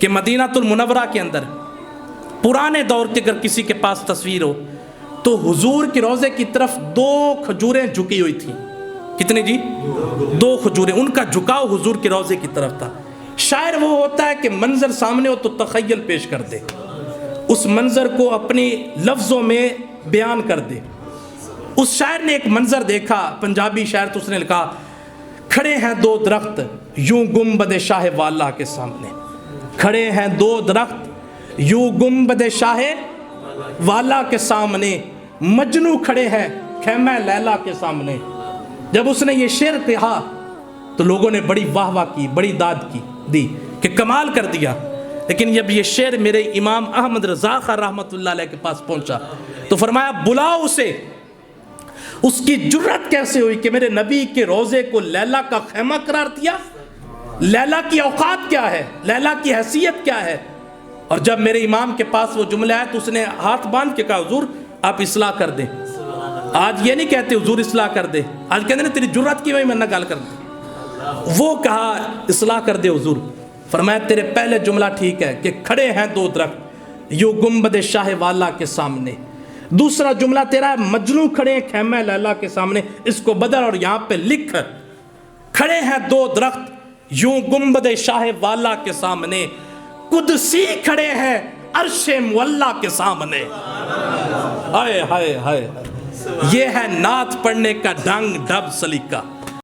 کہ مدینہ المنورہ کے اندر پرانے دور کے اگر کسی کے پاس تصویر ہو تو حضور کے روضے کی طرف 2 کھجوریں جھکی ہوئی تھیں. کتنی جی؟ 2 کھجوریں. ان کا جھکاؤ حضور کے روضے کی طرف تھا. شاعر وہ ہوتا ہے کہ منظر سامنے ہو تو تخیل پیش کر دے, اس منظر کو اپنی لفظوں میں بیان کر دے. اس شاعر نے ایک منظر دیکھا, پنجابی شاعر, تو اس نے لکھا کھڑے ہیں 2 درخت یوں گنبد شاہ والا کے سامنے. کھڑے ہیں 2 درخت یوں گنبد شاہ والا کے سامنے, مجنو کھڑے ہیں خیمہ لیلا کے سامنے. جب اس نے یہ شعر کہا تو لوگوں نے بڑی واہ واہ کی, بڑی داد کی دی کہ کمال کر دیا. لیکن جب یہ شعر میرے امام احمد رضا خان رحمۃ اللہ علیہ کے پاس پہنچا تو فرمایا بلاؤ اسے, اس کی جرت کیسے ہوئی کہ میرے نبی کے روضے کو لیلا کا خیمہ قرار دیا. لیلا کی اوقات کیا ہے, لیلا کی حیثیت کیا ہے. اور جب میرے امام کے پاس وہ جملہ آیا تو اس نے ہاتھ باندھ کے کہا حضور آپ اصلاح کر دیں. آج یہ نہیں کہتے حضور اصلاح کر دے, آج کہتے ہیں تیری جرت کی وہی میں نہ گال کر دیں. وہ کہا اصلاح کر دے حضور. فرمایا تیرے پہلے جملہ ٹھیک ہے کہ کھڑے ہیں 2 درخت یوں گنبد شاہ والا کے سامنے. دوسرا جملہ تیرا ہے مجنو کھڑے ہیں خیمہ لیلا کے سامنے, اس کو بدل اور یہاں پہ لکھ کھڑے ہیں 2 درخت یوں گنبد شاہ والا کے سامنے, قدسی کھڑے ہیں عرش مولا کے سامنے. ہائے ہائے ہائے, یہ ہے نعت پڑھنے کا ڈھنگ ڈھب سلیقہ.